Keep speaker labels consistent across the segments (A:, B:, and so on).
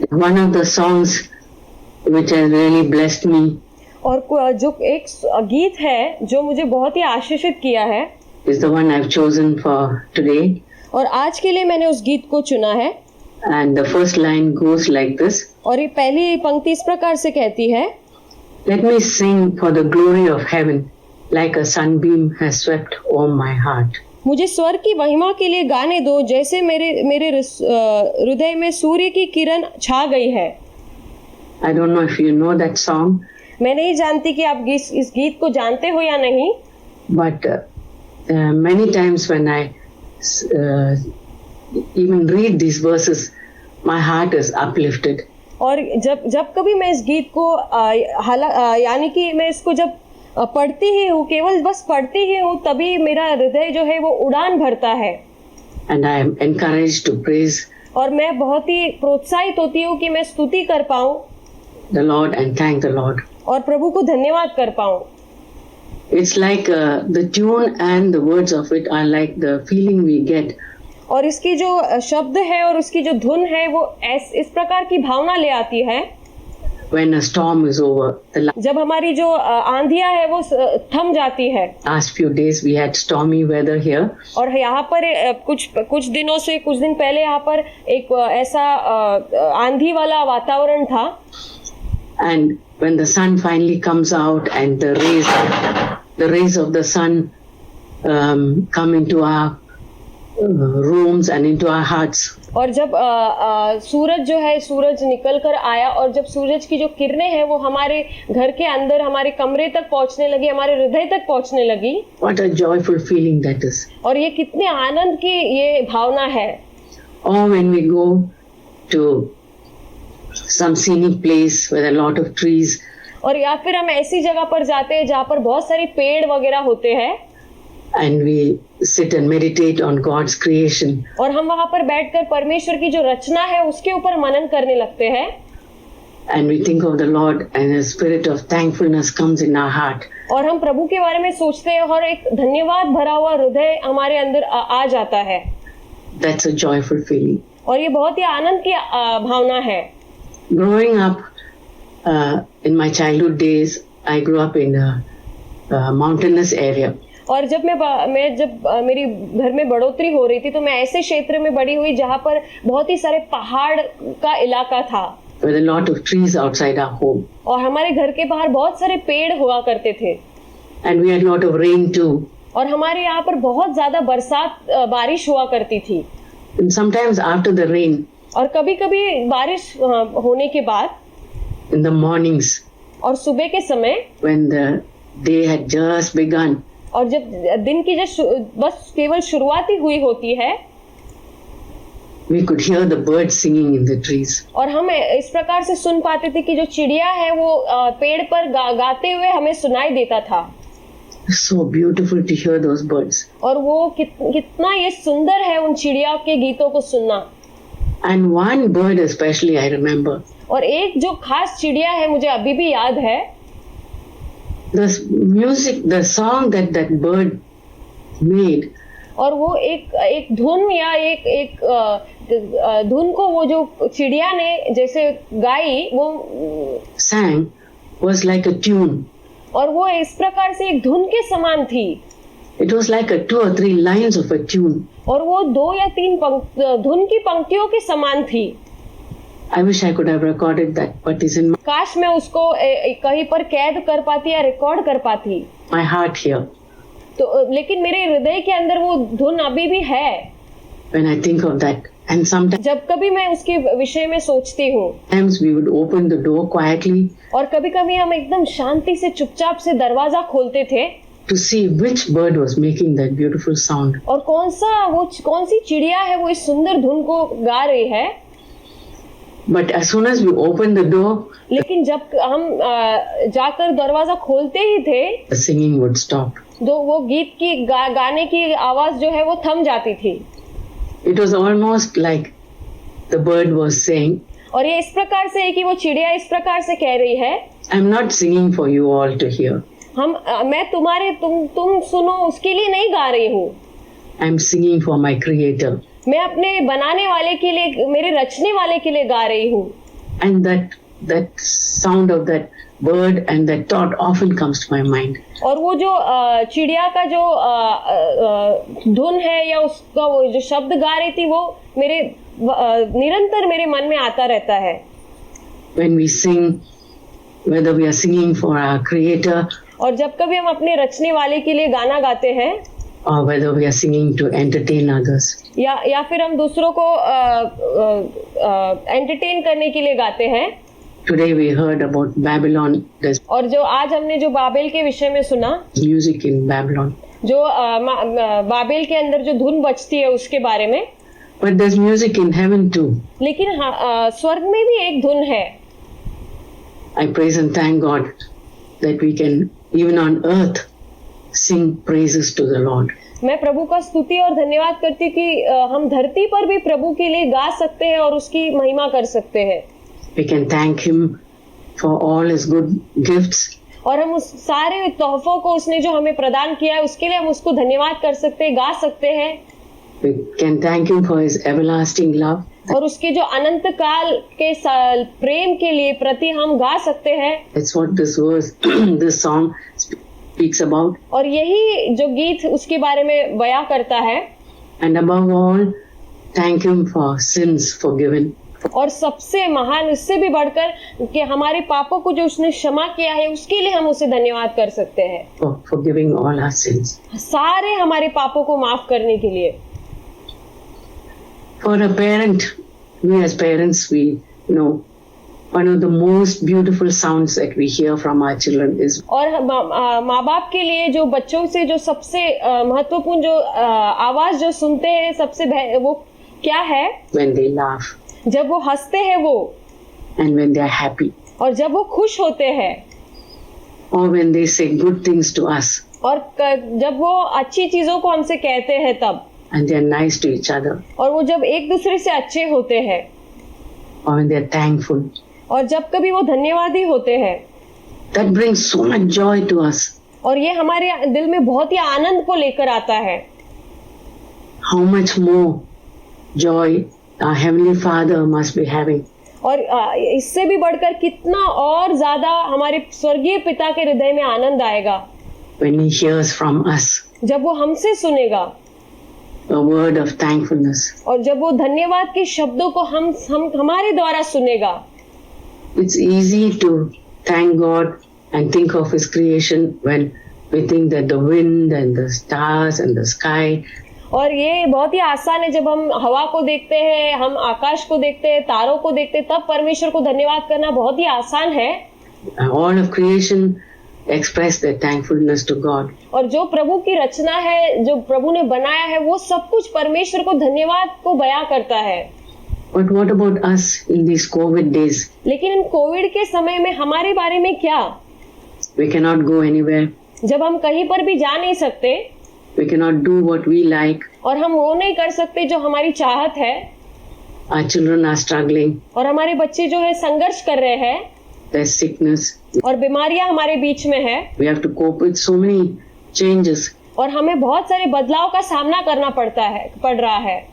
A: One of the songs which has really blessed me
B: और जो एक गीत है जो मुझे बहुत ही आशीषित किया है
A: is the one I've chosen for today.
B: और आज के लिए मैंने उस गीत को चुना है.
A: And the first line goes like this.
B: और ये पहली पंक्ति इस प्रकार से कहती है,
A: Let me sing for the glory of heaven, like a sunbeam has swept over my heart.
B: मुझे स्वर्ग की महिमा के लिए गाने दो जैसे मेरे हृदय में सूर्य की किरण छा गई है.
A: I don't know if you know that song.
B: मैं नहीं जानती कि आप इस गीत को जानते हो या नहीं.
A: But many times when I even read these verses, my heart is uplifted.
B: और जब कभी मैं इस गीत को यानी कि मैं इसको जब पढ़ती ही हूँ, केवल बस पढ़ती ही हूँ, तभी मेरा हृदय जो है वो उड़ान भरता है.
A: And I am encouraged to praise.
B: और मैं बहुत ही प्रोत्साहित होती हूँ कि मैं स्तुति कर पाऊँ
A: The Lord and thank the Lord.
B: और प्रभु को धन्यवाद कर पाऊँ.
A: It's like the tune and the words of it are like the feeling we get.
B: और इसकी जो शब्द है और उसकी जो धुन है वो इस प्रकार की भावना ले आती है.
A: When a storm is over,
B: जब हमारी जो आंधियां है वो थम जाती है.
A: Last few days we had stormy weather here.
B: और यहाँ पर कुछ दिन पहले यहाँ पर एक ऐसा आंधी वाला वातावरण था.
A: And when the sun finally comes out and the rays of the sun come into our rooms and into our hearts.
B: और जब सूरज निकल कर आया और जब सूरज की जो किरणें हैं वो हमारे घर के अंदर हमारे कमरे तक पहुंचने लगी, हमारे हृदय तक पहुंचने लगी.
A: What a joyful feeling that is.
B: और ये कितने आनंद की ये भावना है.
A: Or when we go to some scenic place with a lot of trees.
B: और या फिर हम ऐसी जगह पर जाते हैं जहाँ पर बहुत सारे पेड़ वगैरह होते हैं.
A: And we sit and meditate on God's creation.
B: और हम वहाँ पर बैठकर परमेश्वर की जो रचना है उसके ऊपर मनन करने लगते हैं.
A: And we think of the Lord and a spirit of thankfulness comes in our heart.
B: और हम प्रभु के बारे में सोचते हैं और एक धन्यवाद भरा हुआ हृदय हमारे अंदर आ जाता है.
A: That's a joyful feeling.
B: और ये बहुत ही आनंद की भावना है.
A: Growing up in my childhood days, I grew up in a mountainous area.
B: और जब मेरी घर में बढ़ोतरी हो रही थी तो मैं ऐसे क्षेत्र में बड़ी हुई जहाँ पर बहुत ही सारे पहाड़ का इलाका था.
A: With a lot of trees outside our home.
B: और हमारे घर के बाहर बहुत सारे पेड़ हुआ करते थे.
A: And we had a lot of rain too.
B: और हमारे यहाँ पर बहुत ज्यादा बारिश हुआ करती थी.
A: And sometimes after the rain.
B: और कभी-कभी बारिश होने के बाद.
A: In the mornings.
B: और सुबह के समय.
A: When the day had just begun.
B: और जब दिन की बस केवल शुरुआत ही हुई होती है.
A: We could hear the birds singing in the trees.
B: और हम इस प्रकार से सुन पाते थे कि जो चिड़िया है वो पेड़ पर गाते हुए हमें सुनाई देता था.
A: So beautiful to hear those birds.
B: और वो कितना ये सुंदर है उन चिड़िया के गीतों को सुनना.
A: And one bird especially I remember.
B: और एक जो खास चिड़िया है मुझे अभी भी याद है.
A: The music, the song that bird made.
B: और वो एक धुन या एक धुन को वो जो चिड़िया ने जैसे गाई वो
A: sang was like a tune.
B: और वो इस प्रकार से एक धुन के समान थी.
A: It was like 2 or 3 lines of a tune.
B: और वो 2 या 3 धुन की पंक्तियों के समान थी.
A: I wish I could have recorded that, but it's in
B: काश मैं उसको कहीं पर कैद कर पाती या रिकॉर्ड कर पाती.
A: My heart here.
B: तो लेकिन मेरे हृदय के अंदर वो धुन अभी भी है.
A: When I think of that, and sometimes
B: जब कभी मैं उसके विषय में सोचती हूँ.
A: Sometimes we would open the door quietly.
B: और कभी-कभी हम एकदम शांति से चुपचाप से दरवाजा खोलते थे.
A: To see which bird was making that beautiful sound.
B: और कौन सी चिड़िया है वो इस सुंदर धुन को गा रही है.
A: But as soon as we opened the door,
B: लेकिन जब हम जाकर दरवाजा खोलते ही थे,
A: the singing would stop.
B: वो गीत की गाने की आवाज जो है वो थम जाती थी.
A: It was almost like the bird was saying.
B: और ये इस प्रकार से है कि वो चिड़िया इस प्रकार से कह रही है.
A: I'm not singing for you all to hear.
B: मैं तुम सुनो उसके लिए नहीं गा रही हूँ.
A: I'm singing for my Creator.
B: मैं अपने बनाने वाले के लिए, मेरे रचने वाले के लिए गा रही हूँ.
A: And that sound of that bird and that thought often comes to my mind.
B: और वो जो चिड़िया का जो धुन है या उसका वो जो शब्द गा रही थी वो मेरे निरंतर मेरे मन में आता रहता है.
A: When we sing, whether we are singing for our creator
B: और जब कभी हम अपने रचने वाले के लिए गाना गाते हैं
A: or whether we are singing to entertain others,
B: या फिर हम दूसरों को एंटरटेन करने के लिए गाते हैं.
A: today we heard about Babylon. There's
B: और जो आज हमने जो बाबेल के विषय में सुना,
A: music in Babylon,
B: जो बाबेल के अंदर जो धुन बजती है उसके बारे में.
A: but there's music in heaven too.
B: लेकिन स्वर्ग में भी एक धुन है.
A: I praise and thank God that we can even on earth sing praises to the Lord.
B: मैं प्रभु का स्तुति और धन्यवाद करती हूँ कि हम धरती पर भी प्रभु के लिए गा सकते हैं और उसकी महिमा कर सकते हैं.
A: We can thank him for all his good gifts.
B: और हम उस सारे तोहफों को उसने जो हमें प्रदान किया है उसके लिए हम उसको धन्यवाद कर सकते हैं, गा सकते हैं.
A: We can thank him for his everlasting love.
B: और उसके जो अनंत काल के प्रेम के लिए प्रति हम गा सकते हैं.
A: That's what this verse, this song speaks about.
B: और यही जो गीत उसके बारे में बयां करता है.
A: And above all, thank him for sins forgiven.
B: और सबसे महान इससे भी बढ़कर कि हमारे पापों को जो उसने क्षमा किया है उसके लिए हम उसे धन्यवाद कर सकते हैं.
A: For forgiving all our sins.
B: सारे हमारे पापों को माफ करने के लिए.
A: For a parent, we as parents, we know one of the most beautiful sounds that we hear from our children is.
B: और माँ बाप के लिए जो बच्चों से जो सबसे महत्वपूर्ण जो आवाज जो सुनते हैं सबसे वो क्या है?
A: When they laugh.
B: जब वो हंसते हैं वो.
A: And when they are happy.
B: और जब वो खुश होते हैं.
A: Or when they say good things to us.
B: और जब वो अच्छी चीजों को हमसे कहते हैं तब.
A: And they are nice to each other.
B: और वो जब एक दूसरे से अच्छे होते हैं.
A: Or when they are thankful.
B: और जब कभी वो धन्यवादी होते हैं.
A: That brings so much joy to us.
B: और ये हमारे दिल में बहुत ही आनंद को लेकर आता है.
A: How much more joy our Heavenly Father must be having.
B: और इससे भी बढ़कर कितना और ज्यादा हमारे स्वर्गीय पिता के हृदय में आनंद आएगा.
A: When he hears from us.
B: जब वो हमसे सुनेगा.
A: A word of thankfulness.
B: और जब वो धन्यवाद के शब्दों को हम हमारे द्वारा सुनेगा.
A: It's easy to thank God and think of his creation when we think that the wind and the stars and the sky.
B: और ये बहुत ही आसान है जब हम हवा को देखते हैं, हम आकाश को देखते हैं, तारों को देखते हैं, तब परमेश्वर को धन्यवाद करना बहुत ही आसान है.
A: All of creation express their thankfulness to God.
B: और जो प्रभु की रचना है, जो प्रभु ने बनाया है, वो सब कुछ परमेश्वर को धन्यवाद को बयां करता है.
A: But what about us in these COVID days?
B: लेकिन इन कोविड के समय में हमारे बारे में क्या?
A: We cannot go anywhere.
B: जब हम कहीं पर भी जा नहीं सकते.
A: We cannot do what we like.
B: और हम वो नहीं कर सकते जो हमारी चाहत है.
A: Our children are struggling.
B: और हमारे बच्चे जो है संघर्ष कर रहे हैं.
A: There's sickness.
B: और बीमारियां हमारे बीच में है.
A: We have to cope with so many changes.
B: और हमें बहुत सारे बदलाव का सामना करना पड़ रहा है.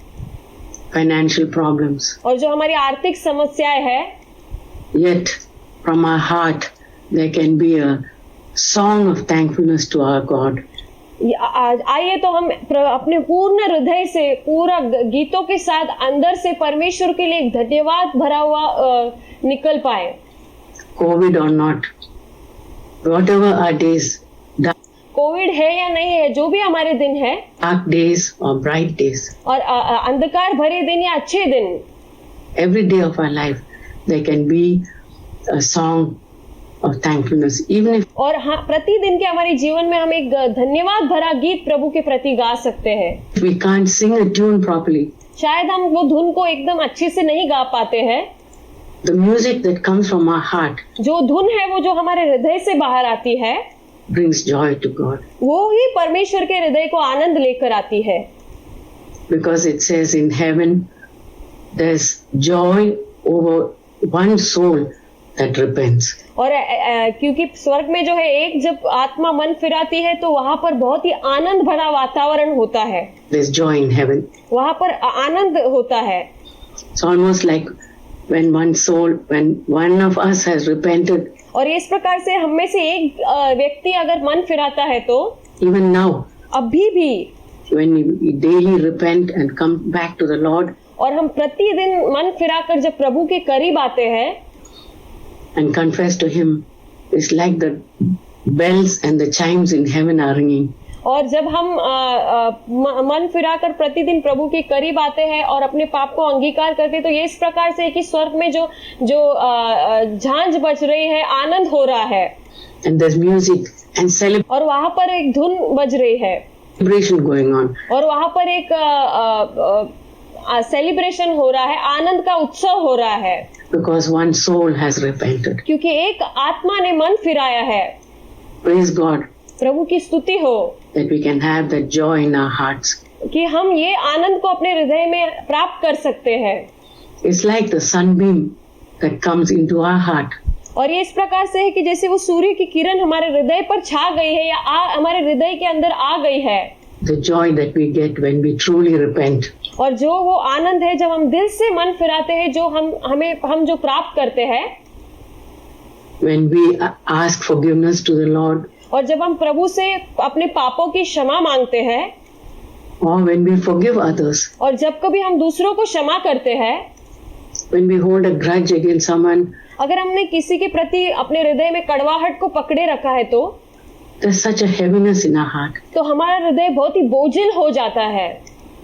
A: Financial problems.
B: और जो हमारी आर्थिक समस्याएं है.
A: Yet from our heart there can be a song of thankfulness to our God.
B: आइए तो हम अपने पूर्ण हृदय से पूरा गीतों के साथ अंदर से परमेश्वर के लिए धन्यवाद भरा हुआ निकल पाए.
A: COVID or not, whatever our days,
B: Covid है या नहीं है, जो भी हमारे दिन है,
A: dark days or bright days,
B: और अंधकार भरे दिन या अच्छे दिन,
A: every day of our life there can be a song of thankfulness, even if.
B: और हाँ, प्रतिदिन के हमारे जीवन में हम एक धन्यवाद भरा गीत प्रभु के प्रति गा सकते हैं.
A: We can't sing a tune properly.
B: शायद हम वो धुन को एकदम अच्छे से नहीं गा पाते हैं.
A: The music that comes from our heart,
B: जो धुन है वो जो हमारे हृदय से बाहर आती है,
A: brings joy to God.
B: वो ही परमेश्वर के हृदय को आनंद लेकर आती है.
A: Because it says in heaven, there's joy over one soul that repents.
B: और क्योंकि स्वर्ग में जो है एक जब आत्मा मन फिराती है तो वहाँ पर बहुत ही आनंद भरा वातावरण होता है.
A: There's joy in heaven.
B: वहाँ पर आनंद होता है.
A: It's almost like when one of us has repented,
B: और इस प्रकार से हम में से एक व्यक्ति अगर मन फिराता है तो
A: even now,
B: अभी भी,
A: when we daily repent and come back to the Lord
B: और हम प्रतिदिन मन फिराकर जब प्रभु के करीब आते हैं
A: and confess to Him, it's like the bells and the chimes in heaven are ringing.
B: और जब हम मन फिराकर प्रतिदिन प्रभु के करीब आते हैं और अपने पाप को अंगीकार करते हैं, तो ये इस प्रकार से है कि स्वर्ग में जो झांझ बज रही है, आनंद हो रहा है,
A: And there's music and
B: और वहां पर एक धुन बज रही है,
A: celebration going on.
B: और वहां पर एक सेलिब्रेशन हो रहा है, आनंद का उत्सव हो रहा है,
A: Because one soul has repented.
B: क्योंकि एक आत्मा ने मन फिराया है।
A: Praise God
B: प्रभु की स्तुति हो
A: that we can have that joy in our hearts.
B: कि हम ये आनंद को अपने हृदय में प्राप्त कर सकते हैं।
A: It's like the sunbeam that comes into our heart.
B: और ये इस प्रकार से है कि जैसे वो सूर्य की किरण हमारे हृदय पर छा गई है या हमारे हृदय के अंदर आ गई है।
A: The joy that we get when we truly repent.
B: और जो वो आनंद है जब हम दिल से मन फिराते हैं, जो हम जो प्राप्त करते हैं,
A: When we ask forgiveness to the Lord,
B: और जब हम प्रभु से अपने पापों की क्षमा मांगते हैं,
A: or when we forgive others,
B: और जब कभी हम दूसरों को क्षमा करते हैं,
A: when we hold a grudge against someone,
B: अगर हमने किसी के प्रति अपने हृदय में कड़वाहट को पकड़े रखा है तो
A: there's such a heaviness in our heart.
B: तो हमारा हृदय बहुत ही बोझिल हो जाता है।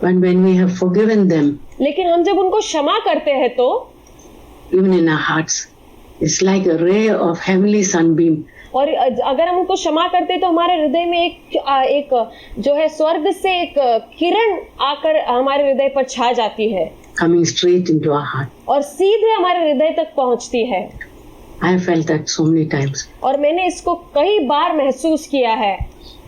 A: When we have forgiven them,
B: लेकिन हम जब उनको क्षमा करते हैं तो
A: even in our hearts, it's like a ray of heavenly sunbeam
B: और अगर हम उनको क्षमा करते हैं तो हमारे हृदय में एक जो है स्वर्ग से एक किरण आकर हमारे हृदय पर छा जाती है
A: coming straight into our heart.
B: और सीधे हमारे हृदय तक पहुंचती है।
A: I felt that so many times.
B: और मैंने इसको कई बार महसूस किया है।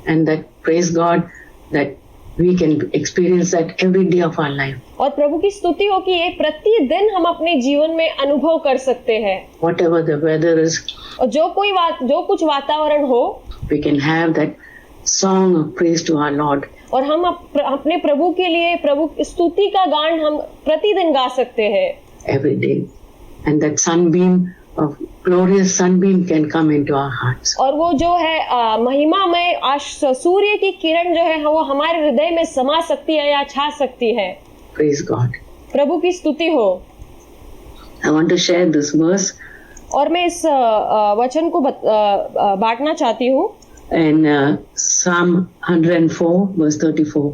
A: And that, praise God, that we can experience that every day of our life.
B: और प्रभु की स्तुति हो कि ये प्रतिदिन हम अपने जीवन में अनुभव कर सकते हैं।
A: Whatever the weather is,
B: और जो कुछ वातावरण हो,
A: we can have that song of praise to our Lord.
B: और हम अपने प्रभु के लिए प्रभु स्तुति का गान हम प्रतिदिन गा सकते हैं।
A: Every day. And that sunbeam of glorious sunbeam can come into our hearts.
B: और वो जो है महिमामय सूर्य की किरण जो है वो हमारे हृदय में समा सकती है या छा सकती है।
A: Praise God.
B: प्रभु की स्तुति हो।
A: I want to share this verse
B: और मैं इस वचन को बांटना चाहती हूँ।
A: in Psalm 104 verse 34.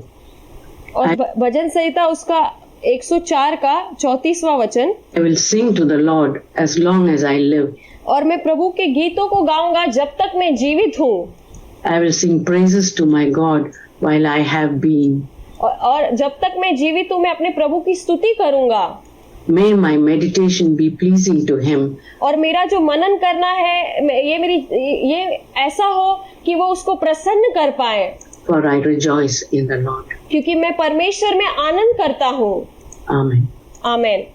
B: और भजन संहिता उसका 104 का 34वां वचन।
A: I will sing to the Lord as long as I live.
B: और मैं प्रभु के गीतों को गाऊंगा जब तक मैं जीवित हूँ।
A: I will sing praises to my God while I have been.
B: और जब तक मैं जीवित हूँ मैं अपने प्रभु की स्तुति करूंगा।
A: May my meditation be pleasing to Him.
B: और मेरा जो मनन करना है ये ऐसा हो कि वो उसको प्रसन्न कर पाए।
A: For I rejoice in the Lord.
B: क्योंकि मैं परमेश्वर में आनंद करता हूँ।
A: Amen.
B: आमेन।